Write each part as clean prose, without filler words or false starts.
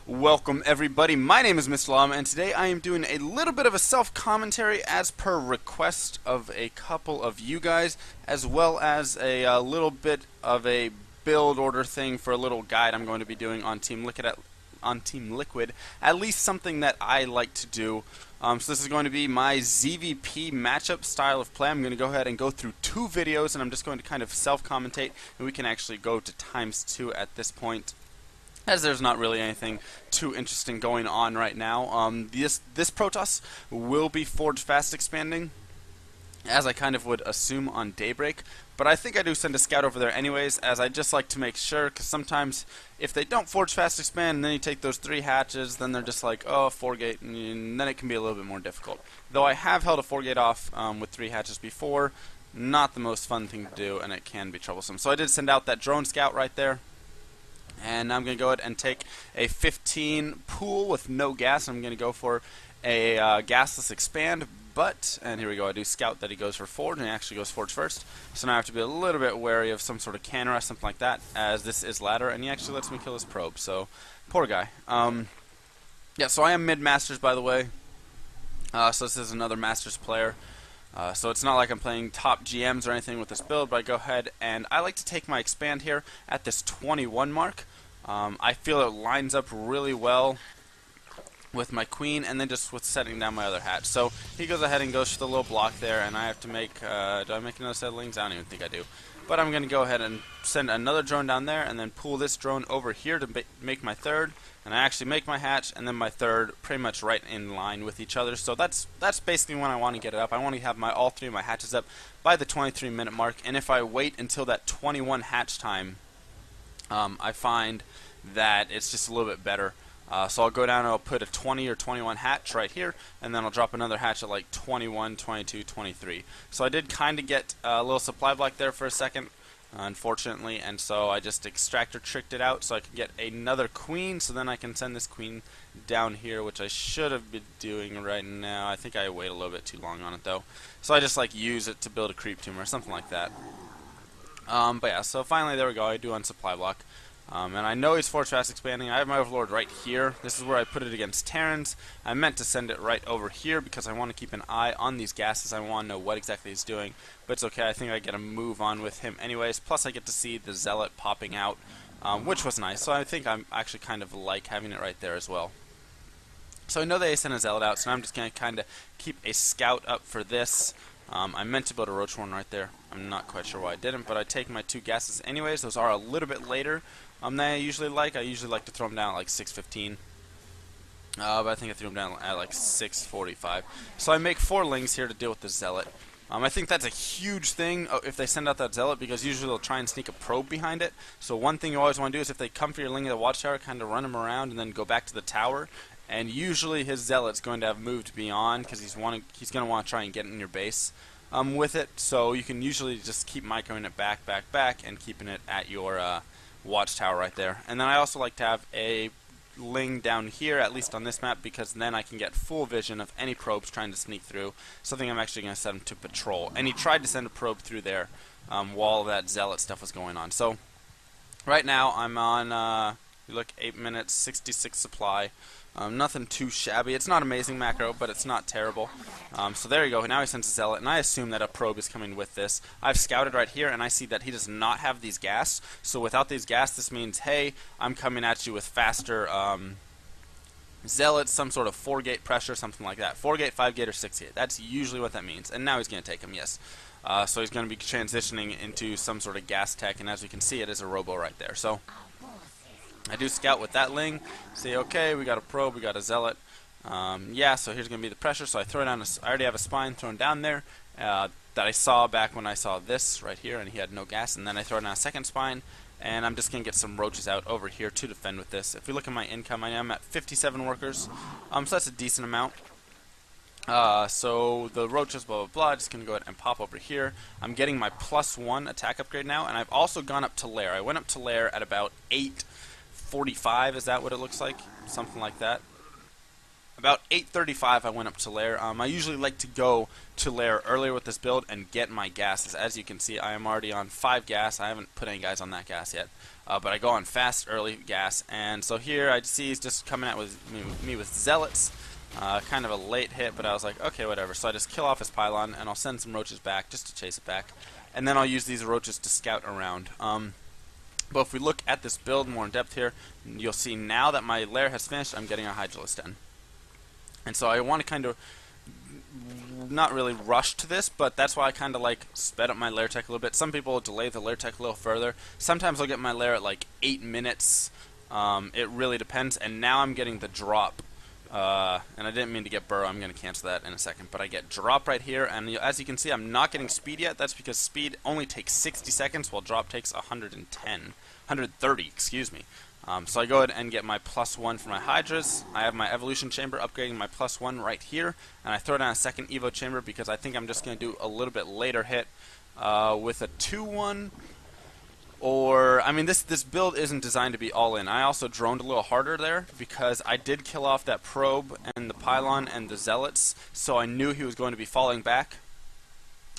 Welcome everybody, my name is MrLlama and today I am doing a little bit of a self-commentary as per request of a couple of you guys, as well as a little bit of a build order thing for a little guide I'm going to be doing on Teamliquid, at least something that I like to do. So this is going to be my ZvP matchup style of play. I'm going to go ahead and go through two videos and I'm just going to kind of self-commentate, and we can actually go to ×2 at this point, as there's not really anything too interesting going on right now. This Protoss will be forge fast expanding, as I kind of would assume on Daybreak, but I think I do send a scout over there anyways, as I just like to make sure, because sometimes if they don't forge fast expand and then you take those 3 hatches, then they're just like, oh, 4-gate, and then it can be a little bit more difficult. Though I have held a 4-gate off with 3 hatches before, not the most fun thing to do, and it can be troublesome. So I did send out that drone scout right there. And I'm going to go ahead and take a 15 pool with no gas. I'm going to go for a gasless expand, and here we go, I do scout that he goes for forge, and he actually goes forge first. So now I have to be a little bit wary of some sort of cannon or something like that, as this is ladder, and he actually lets me kill his probe, so poor guy. Yeah, so I am mid-masters, by the way. So this is another masters player. So it's not like I'm playing top GMs or anything with this build, but I go ahead and I like to take my expand here at this 21 mark. I feel it lines up really well with my queen, and then just with setting down my other hatch. So he goes ahead and goes for the little block there, and I have to make, do I make another set of lings? I don't even think I do. But I'm going to go ahead and send another drone down there, and then pull this drone over here to make my third. And I actually make my hatch, and then my third pretty much right in line with each other. So that's basically when I want to get it up. I want to have all 3 of my hatches up by the 23-minute mark. And if I wait until that 21 hatch time, I find that it's just a little bit better. So I'll go down and I'll put a 20 or 21 hatch right here, and then I'll drop another hatch at like 21, 22, 23. So I did kind of get a little supply block there for a second, unfortunately, and so I just extractor tricked it out so I could get another queen, so then I can send this queen down here, which I should have been doing right now. I think I wait a little bit too long on it though, so I just like use it to build a creep tomb or something like that. But yeah, so finally there we go, I do on supply block. And I know he's forge fast expanding. I have my Overlord right here. This is where I put it against Terrans. I meant to send it right over here because I want to keep an eye on these gases. I want to know what exactly he's doing. But it's okay. I think I get a move on with him anyways. Plus I get to see the Zealot popping out, which was nice. So I think I'm actually kind of like having it right there as well. So I know they sent a Zealot out, so I'm just going to kind of keep a scout up for this. I meant to build a Roach Horn right there. I'm not quite sure why I didn't, but I take my 2 gases anyways. Those are a little bit later than I usually like. I usually like to throw them down at like 6:15. But I think I threw them down at like 6:45. So I make 4 lings here to deal with the Zealot. I think that's a huge thing if they send out that Zealot, because usually they'll try and sneak a probe behind it. So one thing you always want to do is if they come for your ling at the watchtower, kind of run him around and then go back to the tower. And usually his Zealot's going to have moved beyond, because he's going to want to try and get in your base with it. So you can usually just keep microing it back, and keeping it at your watchtower right there. And then I also like to have a ling down here, at least on this map, because then I can get full vision of any probes trying to sneak through. Something I'm actually going to set him to patrol. And he tried to send a probe through there while that Zealot stuff was going on. So right now I'm on, you look, 8 minutes, 66 supply. Nothing too shabby. It's not amazing macro, but it's not terrible. So there you go. Now he sends a Zealot, and I assume that a probe is coming with this. I've scouted right here, and I see that he does not have these gas. So without these gas, this means, hey, I'm coming at you with faster Zealots, some sort of 4-gate pressure, something like that. 4-gate, 5-gate, or 6-gate. That's usually what that means. And now he's going to take him, yes. So he's going to be transitioning into some sort of gas tech, and as we can see, it is a robo right there. So I do scout with that ling, say, okay, we got a probe, we got a Zealot. Yeah, so here's going to be the pressure, so I throw down, I already have a spine thrown down there that I saw back when I saw this right here, and he had no gas, and then I throw down a second spine, and I'm just going to get some roaches out over here to defend with this. If we look at my income, I am at 57 workers, so that's a decent amount. So the roaches, blah, blah, blah, just going to go ahead and pop over here. I'm getting my +1 attack upgrade now, and I've also gone up to lair. I went up to lair at about 8:45, is that what it looks like? Something like that. About 8:35 I went up to lair. I usually like to go to lair earlier with this build and get my gases. As you can see, I am already on 5 gas. I haven't put any guys on that gas yet. But I go on fast early gas. And so here I see he's just coming out with me with zealots. Kind of a late hit, but I was like, okay, whatever. So I just kill off his pylon, and I'll send some roaches back just to chase it back. And then I'll use these roaches to scout around. But if we look at this build more in depth here, you'll see now that my lair has finished, I'm getting a Hydralisk Den. And so I want to kind of not really rush to this, but that's why I kind of like sped up my lair tech a little bit. Some people will delay the lair tech a little further. Sometimes I'll get my lair at like 8 minutes. It really depends. And now I'm getting the drop. And I didn't mean to get burrow. I'm going to cancel that in a second. But I get drop right here. And as you can see, I'm not getting speed yet. That's because speed only takes 60 seconds, while drop takes 130, excuse me. So I go ahead and get my +1 for my Hydras. I have my Evolution Chamber upgrading my +1 right here. And I throw down a second Evo Chamber because I think I'm just going to do a little bit later hit with a 2-1. Or, I mean, this build isn't designed to be all in. I also droned a little harder there because I did kill off that probe and the pylon and the zealots. So I knew he was going to be falling back.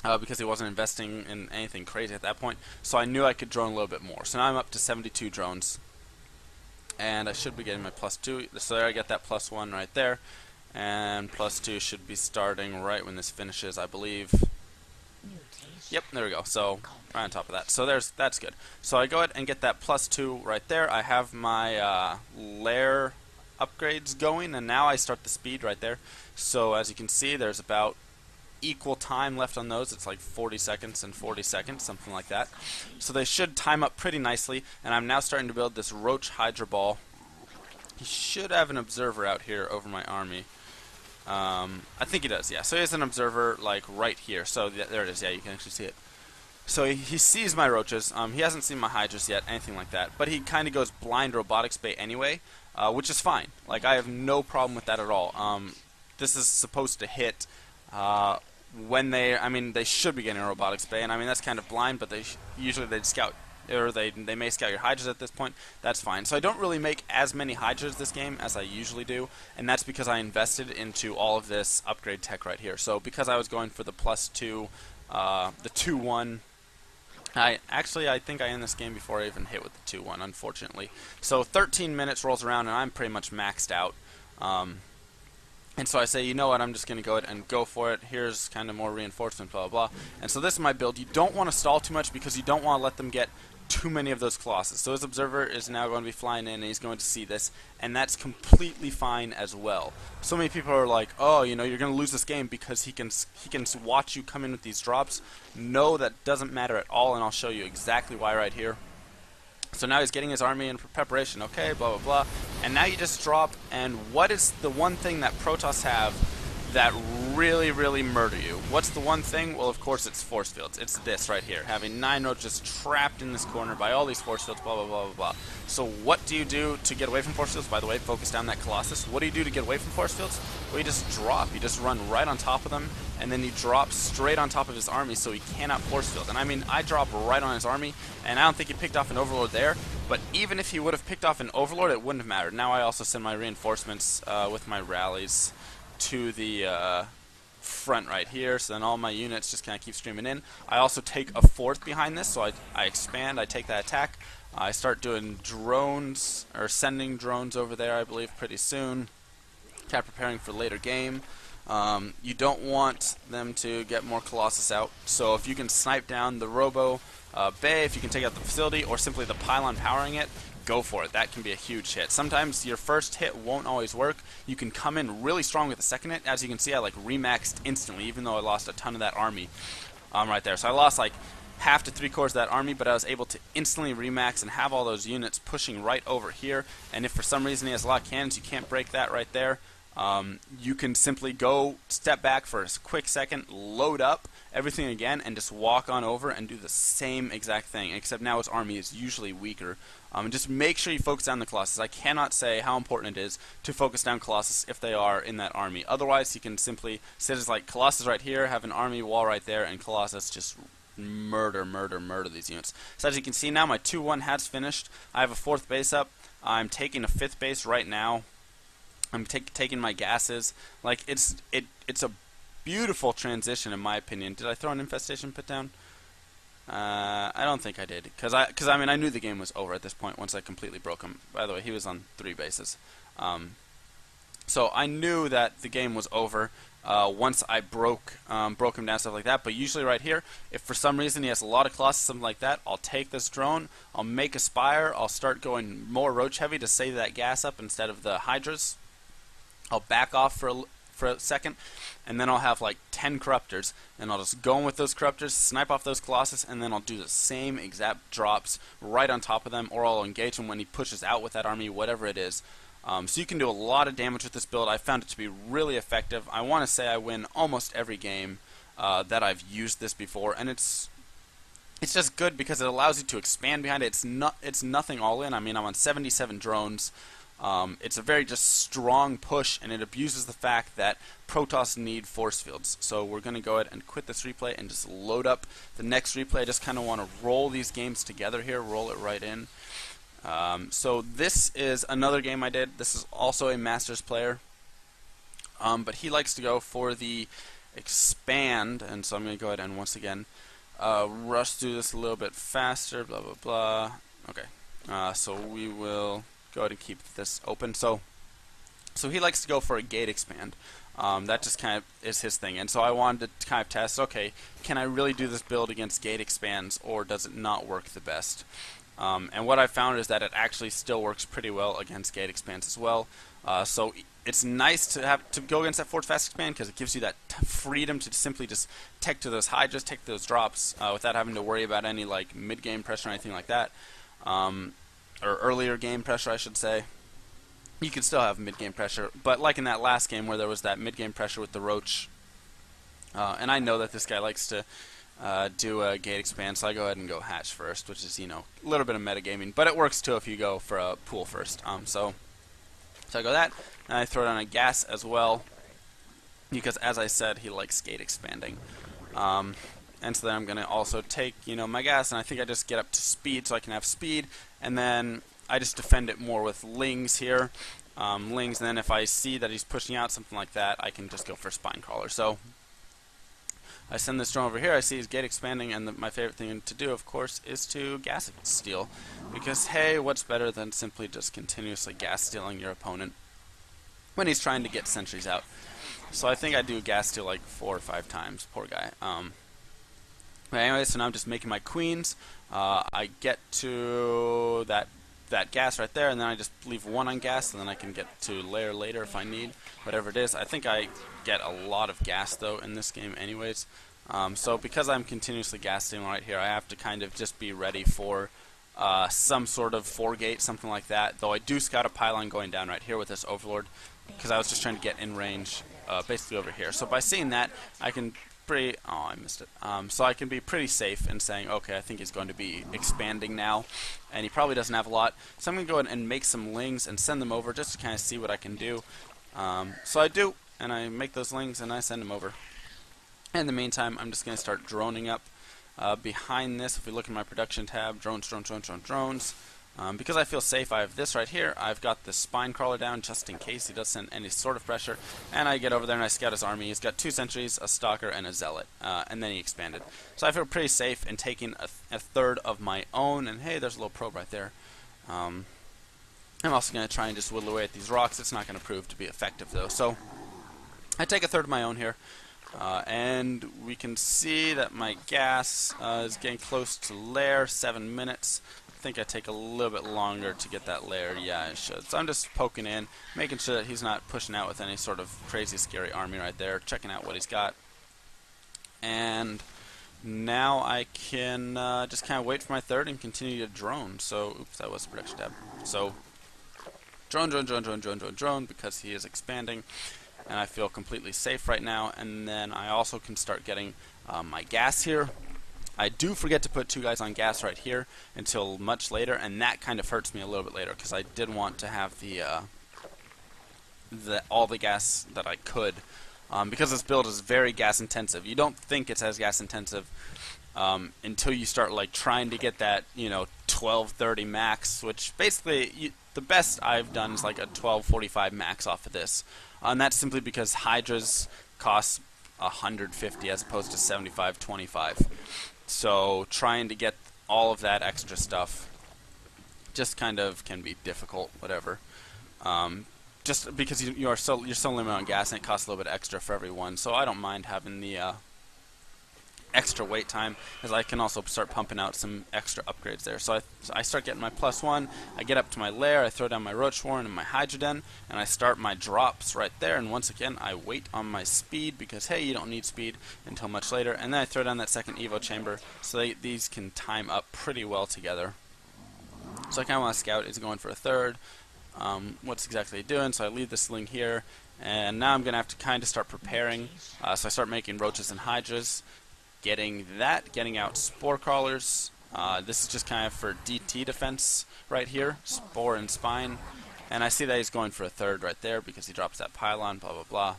Because he wasn't investing in anything crazy at that point. So I knew I could drone a little bit more. So now I'm up to 72 drones. And I should be getting my +2. So there I get that +1 right there. And +2 should be starting right when this finishes, I believe. Yep, there we go. So right on top of that. So that's good. So I go ahead and get that +2 right there. I have my lair upgrades going, and now I start the speed right there. So as you can see, there's about equal time left on those. It's like 40 seconds and 40 seconds, something like that. So they should time up pretty nicely, and I'm now starting to build this Roach Hydra Ball. He should have an observer out here over my army. I think he does, yeah. So he has an observer like right here. So there it is, yeah, you can actually see it. So he sees my roaches. He hasn't seen my Hydras yet, anything like that. But he kind of goes blind robotics bait anyway, which is fine. Like, I have no problem with that at all. This is supposed to hit when they should be getting a robotics bay, and I mean that's kind of blind, but usually they'd scout, or they may scout your Hydras at this point. That's fine. So I don't really make as many Hydras this game as I usually do, and that's because I invested into all of this upgrade tech right here. So because I was going for the +2, the 2-1. I think I end this game before I even hit with the 2-1, unfortunately. So 13 minutes rolls around, and I'm pretty much maxed out. And so I say, you know what, I'm just going to go ahead and go for it. Here's kind of more reinforcement, blah, blah, blah. And so this is my build. You don't want to stall too much because you don't want to let them get too many of those Colossus. So his observer is now going to be flying in, and he's going to see this, and that's completely fine as well. So many people are like, oh, you know, you're going to lose this game because he can watch you come in with these drops. No, that doesn't matter at all, and I'll show you exactly why right here. So now he's getting his army in preparation, okay, blah, blah, blah. And now you just drop, and what is the one thing that Protoss have that really, really murder you? What's the one thing? Well, of course, it's force fields. It's this right here, having 9 roaches trapped in this corner by all these force fields, blah, blah, blah, blah, blah. So what do you do to get away from force fields? By the way, focus down that Colossus. What do you do to get away from force fields? Well, you just drop. You just run right on top of them, and then you drop straight on top of his army so he cannot force field. And I mean, I drop right on his army, and I don't think he picked off an Overlord there, but even if he would have picked off an Overlord, it wouldn't have mattered. Now I also send my reinforcements with my rallies to the front right here, so then all my units just kind of keep streaming in. I also take a 4th behind this, so I expand, I take that attack. I start doing drones, or sending drones over there, I believe, pretty soon. Kind of preparing for later game. You don't want them to get more Colossus out, so if you can snipe down the Robo Bay, if you can take out the facility, or simply the pylon powering it, go for it. That can be a huge hit. Sometimes your first hit won't always work. You can come in really strong with the second hit. As you can see, I like remaxed instantly, even though I lost a ton of that army right there. So I lost like half to 3/4 of that army, but I was able to instantly remax and have all those units pushing right over here. And if for some reason he has a lot of cannons, you can't break that right there. You can simply go step back for a quick second, load up everything again, and just walk on over and do the same exact thing, except now his army is usually weaker. Just make sure you focus down the Colossus. I cannot say how important it is to focus down Colossus if they are in that army. Otherwise, you can simply sit as like Colossus right here, have an army wall right there, and Colossus just murder these units. So as you can see now, my 2-1 has finished. I have a 4th base up. I'm taking a 5th base right now. I'm taking my gases. Like it's a beautiful transition in my opinion. Did I throw an infestation put down? I don't think I did, because I mean I knew the game was over at this point once I completely broke him. By the way, he was on 3 bases, so I knew that the game was over once I broke him down, stuff like that. But usually right here, if for some reason he has a lot of colossus, something like that, I'll take this drone, I'll make a spire, I'll start going more roach heavy to save that gas up instead of the hydras. I'll back off for a second, and then I'll have like 10 corruptors, and I'll just go in with those corruptors, snipe off those colossus, and then I'll do the same exact drops right on top of them, or I'll engage him when he pushes out with that army, whatever it is. So you can do a lot of damage with this build. I found it to be really effective. I want to say I win almost every game that I've used this before, and it's just good because it allows you to expand behind it. It's nothing all in. I mean, I'm on 77 drones. It's a very just strong push, and it abuses the fact that Protoss need force fields. So we're going to go ahead and quit this replay and just load up the next replay. I just kind of want to roll these games together here, roll it right in. So this is another game I did. This is also a Masters player, but he likes to go for the expand, and so I'm going to go ahead and once again rush through this a little bit faster, blah, blah, blah. Okay, so we will go ahead and keep this open. So he likes to go for a gate expand. That just kind of is his thing. And so I wanted to kind of test, okay, can I really do this build against gate expands, or does it not work the best? And what I found is that it actually still works pretty well against gate expands as well. So it's nice to have to go against that force fast expand because it gives you that freedom to simply just tech to those hydras, tech to those drops without having to worry about any like mid-game pressure or anything like that. Or earlier game pressure, I should say. You can still have mid-game pressure, but like in that last game where there was that mid-game pressure with the roach, and I know that this guy likes to do a gate expand, so I go ahead and go hatch first, which is, you know, a little bit of metagaming, but it works too if you go for a pool first. So I go that, and I throw down a gas as well, because as I said, he likes gate expanding. And so then I'm going to also take, you know, my gas, and I think I just get up to speed so I can have speed, and then I just defend it more with lings here. Lings, and then if I see that he's pushing out something like that, I can just go for spine crawler. So I send this drone over here, I see his gate expanding, and my favorite thing to do, of course, is to gas steal. Because, hey, what's better than simply just continuously gas stealing your opponent when he's trying to get sentries out? So I think I do gas steal like 4 or 5 times, poor guy. But anyway, so now I'm just making my queens. I get to that gas right there, and then I just leave 1 on gas, and then I can get to layer later if I need, whatever it is. I think I get a lot of gas, though, in this game anyways. So because I'm continuously gas stealing right here, I have to kind of just be ready for some sort of 4-gate, something like that. Though I do scout a pylon going down right here with this Overlord, because I was just trying to get in range basically over here. So by seeing that, I can I missed it. So I can be pretty safe in saying, okay, I think he's going to be expanding now, and he probably doesn't have a lot. So I'm going to go ahead and make some lings and send them over just to kind of see what I can do. So I do, and I make those lings and I send them over. In the meantime, I'm just going to start droning up behind this. If we look in my production tab, drones, drones, drones, drones, drones. Because I feel safe, I have this right here. I've got the spine crawler down just in case he does send any sort of pressure. And I get over there and I scout his army. He's got 2 sentries, a stalker, and a zealot. And then he expanded. So I feel pretty safe in taking a third of my own. And hey, there's a little probe right there. I'm also going to try and just whittle away at these rocks. It's not going to prove to be effective, though. So I take a third of my own here. And we can see that my gas is getting close to lair, 7 minutes. I think I take a little bit longer to get that layer. Yeah, I should. So I'm just poking in, making sure that he's not pushing out with any sort of crazy, scary army right there, checking out what he's got. And now I can just kind of wait for my third and continue to drone. So, oops, that was the production tab. So, drone, drone, drone, drone, drone, drone, drone, because he is expanding. And I feel completely safe right now. And then I also can start getting my gas here. I do forget to put 2 guys on gas right here until much later, and that kind of hurts me a little bit later because I did want to have all the gas that I could, because this build is very gas intensive. You don't think it's as gas intensive until you start like trying to get that 1230 max, which basically the best I've done is like a 1245 max off of this, and that's simply because Hydras cost 150 as opposed to 75.25. So trying to get all of that extra stuff just kind of can be difficult, whatever. Just because you're so limited on gas, and it costs a little bit extra for every one. So I don't mind having the extra wait time, as I can also start pumping out some extra upgrades there. So I start getting my +1, I get up to my lair, I throw down my Roach Warren and my Hydroden, and I start my drops right there, and once again I wait on my speed, because hey, you don't need speed until much later, and then I throw down that second Evo chamber, so these can time up pretty well together. So I kind of want to scout, is it going for a third? What's exactly doing? So I leave the sling here, and now I'm going to have to kind of start preparing, so I start making Roaches and Hydras, getting out Spore Crawlers. This is just kind of for DT defense right here, Spore and Spine. And I see that he's going for a third right there because he drops that pylon, blah, blah, blah.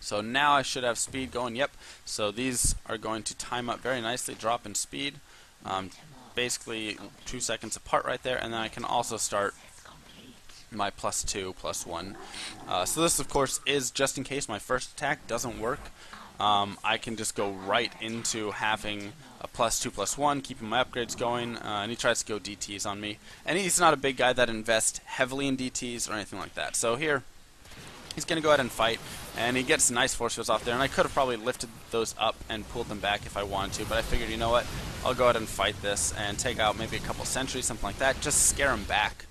So now I should have speed going, yep. So these are going to time up very nicely, drop in speed. Basically 2 seconds apart right there, and then I can also start my +2, +1. So this, of course, is just in case my first attack doesn't work. I can just go right into having a +2, +1, keeping my upgrades going, and he tries to go DTs on me. And he's not a big guy that invests heavily in DTs or anything like that. So here, he's going to go ahead and fight, and he gets nice force fields off there, and I could have probably lifted those up and pulled them back if I wanted to, but I figured, you know what, I'll go ahead and fight this and take out maybe a couple sentries, something like that, just scare him back.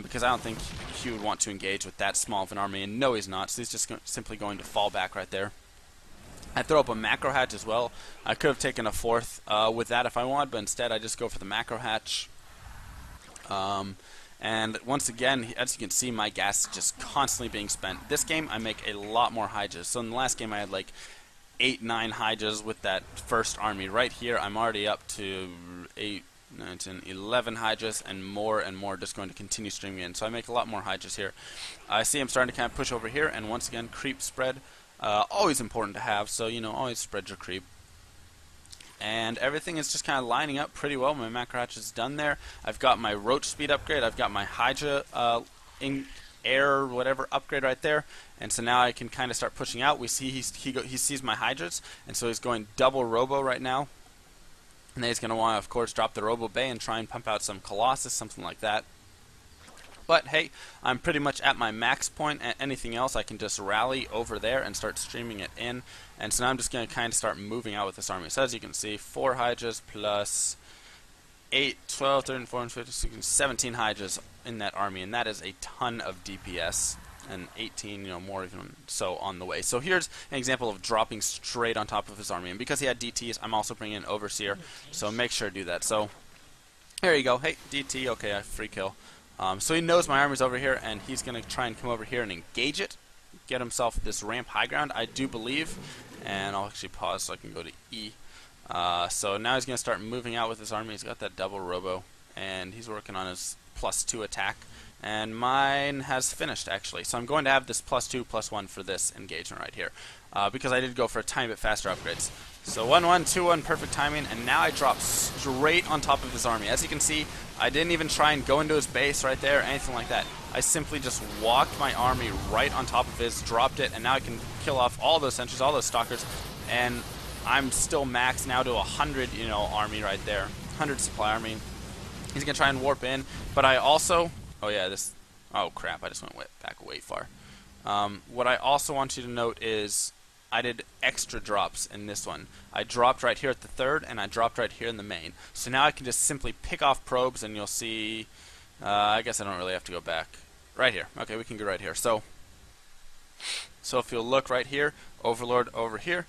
Because I don't think he would want to engage with that small of an army, and no, he's not, so he's just simply going to fall back right there. I throw up a macro hatch as well. I could have taken a fourth with that if I wanted, but instead I just go for the macro hatch. And once again, as you can see, my gas is just constantly being spent. This game, I make a lot more Hydras. So in the last game, I had like 8, 9 Hydras with that first army. Right here, I'm already up to 8, 9, 10, 11 Hydras, and more just going to continue streaming in. So I make a lot more Hydras here. I see I'm starting to kind of push over here, and once again, creep spread. Always important to have, so always spread your creep. And everything is just kind of lining up pretty well. My macro hatch is done there. I've got my Roach speed upgrade. I've got my Hydra in air whatever upgrade right there. And so now I can kind of start pushing out. We see he sees my Hydras, and so he's going double Robo right now. And then he's going to want to, of course, drop the Robo Bay and try and pump out some Colossus, something like that. But hey, I'm pretty much at my max point. Anything else, I can just rally over there and start streaming it in. And so now I'm just going to kind of start moving out with this army. So as you can see, 4 Hydras plus 8, 12, 13, 14, 15, 16, 17 Hydras in that army. And that is a ton of DPS. And 18, more even so on the way. So here's an example of dropping straight on top of his army. And because he had DTs, I'm also bringing in Overseer. So make sure to do that. So there you go. Hey, DT. Okay, I free kill. So he knows my army's over here, and he's going to try and come over here and engage it, get himself this ramp high ground, I do believe. And I'll actually pause so I can go to E. So now he's going to start moving out with his army. He's got that double Robo, and he's working on his +2 attack. And mine has finished, actually. So I'm going to have this +2, +1 for this engagement right here, because I did go for a tiny bit faster upgrades. So 1-1, 2-1, perfect timing, and now I drop straight on top of his army. As you can see, I didn't even try and go into his base right there, anything like that. I simply just walked my army right on top of his, dropped it, and now I can kill off all those sentries, all those stalkers, and I'm still maxed now to 100, army right there. 100 supply army. He's going to try and warp in, but I also... Oh crap, I just went back way far. What I also want you to note is I did extra drops in this one. I dropped right here at the third, and I dropped right here in the main. So now I can just simply pick off probes, and you'll see... I guess I don't really have to go back. Right here. Okay, we can go right here. So if you'll look right here, Overlord over here,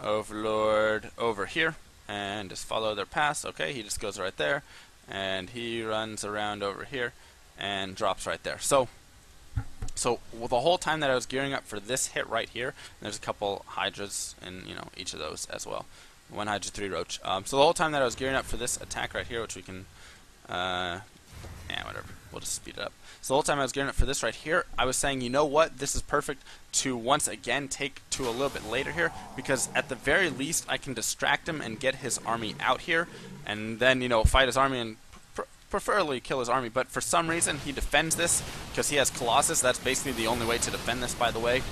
Overlord over here, and just follow their paths. Okay, he just goes right there, and he runs around over here, and drops right there. So the whole time that I was gearing up for this hit right here, there's a couple Hydras in each of those as well. 1 Hydra, 3 Roach. So the whole time that I was gearing up for this attack right here, which we can Whatever. We'll just speed it up. So the whole time I was gearing up for this right here, I was saying, you know what, this is perfect to once again take to a little bit later here, because at the very least I can distract him and get his army out here, and then, you know, fight his army and preferably kill his army. But for some reason he defends this because he has Colossus. That's basically the only way to defend this, by the way.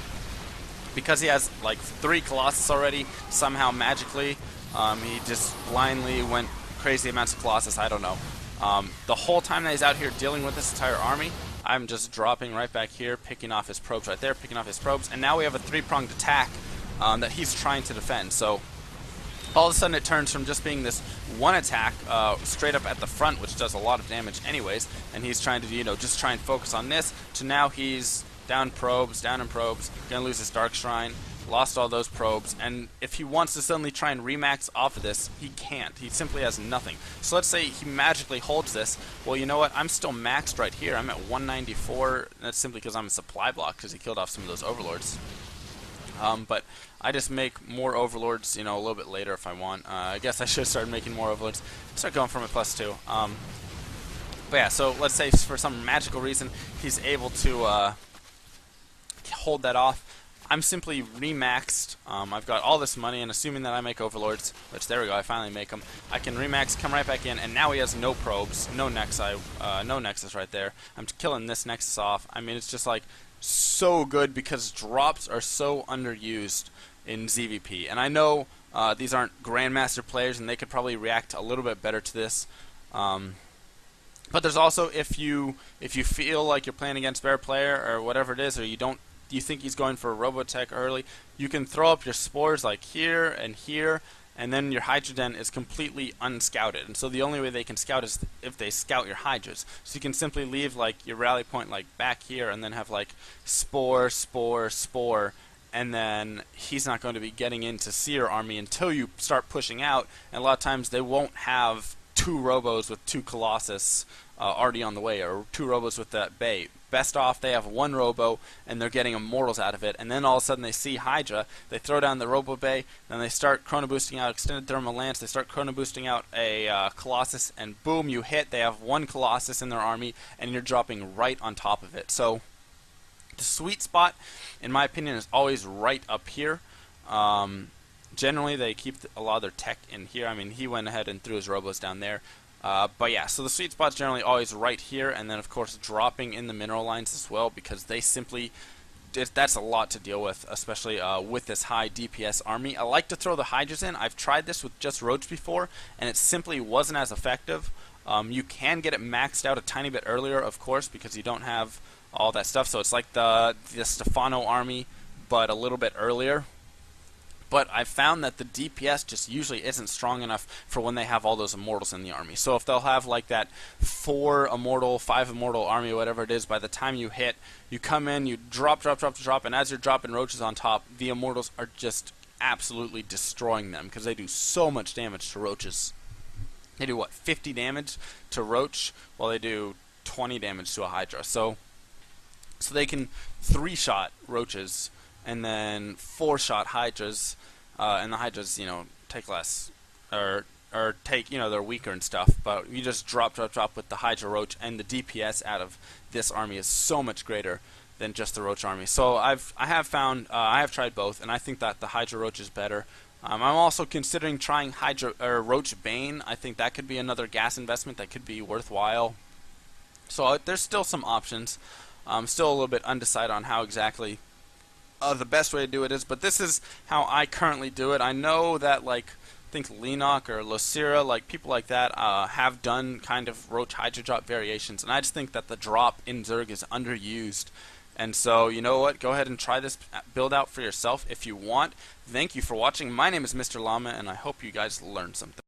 Because he has like 3 Colossus already, somehow magically, he just blindly went crazy amounts of Colossus. I don't know. The whole time that he's out here dealing with this entire army, I'm just dropping right back here, picking off his probes right there, picking off his probes, and now we have a 3-pronged attack that he's trying to defend. So all of a sudden it turns from just being this one attack straight up at the front, which does a lot of damage anyways, and he's trying to, you know, just try and focus on this, to now he's down in probes, gonna lose his Dark Shrine, lost all those probes, and if he wants to suddenly try and remax off of this, he can't. He simply has nothing. So let's say he magically holds this. Well, you know what? I'm still maxed right here. I'm at 194. That's simply because I'm a supply block, because he killed off some of those overlords. But I just make more overlords, you know, a little bit later if I want. I guess I should start making more overlords. Start going from a +2. But yeah, so let's say for some magical reason he's able to hold that off. I'm simply remaxed. I've got all this money, and assuming that I make overlords, which there we go, I finally make them, I can remax, come right back in, and now he has no probes, no nexus, no nexus right there. I'm killing this nexus off. I mean, it's just like so good because drops are so underused in ZvP, and I know these aren't grandmaster players, and they could probably react a little bit better to this. But there's also, if you feel like you're playing against a better player or whatever it is, or you think he's going for a Robotech early, you can throw up your spores like here, and then your Hydra Den is completely unscouted. And so the only way they can scout is if they scout your Hydras. So you can simply leave like your rally point like back here, and then have like spore, spore, spore, and then he's not going to be getting in to see your army until you start pushing out. And a lot of times they won't have 2 Robos with 2 Colossus already on the way, or 2 Robos with that Bay. Best off, they have 1 Robo, and they're getting Immortals out of it, and then all of a sudden they see Hydra, they throw down the Robo Bay, then they start Chrono Boosting out Extended Thermal Lance, they start Chrono Boosting out a Colossus, and boom, you hit, they have 1 Colossus in their army, and you're dropping right on top of it. So the sweet spot, in my opinion, is always right up here. Generally, they keep a lot of their tech in here. I mean, he went ahead and threw his Robos down there. But yeah, so the sweet spot's generally always right here, and then of course dropping in the mineral lines as well, because they simply, that's a lot to deal with, especially with this high DPS army. I like to throw the Hydras in. I've tried this with just Roach before, and it simply wasn't as effective. You can get it maxed out a tiny bit earlier, of course, because you don't have all that stuff, so it's like the Stefano army, but a little bit earlier. But I've found that the DPS just usually isn't strong enough for when they have all those Immortals in the army. So if they'll have like that 4 Immortal, 5 Immortal army, whatever it is, by the time you hit, you come in, you drop, and as you're dropping Roaches on top, the Immortals are just absolutely destroying them, because they do so much damage to Roaches. They do, what, 50 damage to Roach, while they do 20 damage to a Hydra. So they can 3-shot Roaches, and then 4-shot Hydras, and the Hydras, you know, take less, or take, you know, they're weaker and stuff, but you just drop with the Hydra Roach, and the DPS out of this army is so much greater than just the Roach army. So I have tried both, and I think that the Hydra Roach is better. I'm also considering trying Hydra or Roach Bane. I think that could be another gas investment that could be worthwhile. So there's still some options. I'm still a little bit undecided on how exactly the best way to do it is, but this is how I currently do it. I know that, like, I think Lenok or Locira, like people like that, have done kind of Roach Hydra drop variations, and I just think that the drop in Zerg is underused. And so, you know what, go ahead and try this build out for yourself if you want. Thank you for watching. My name is Mr. Llama, and I hope you guys learned something.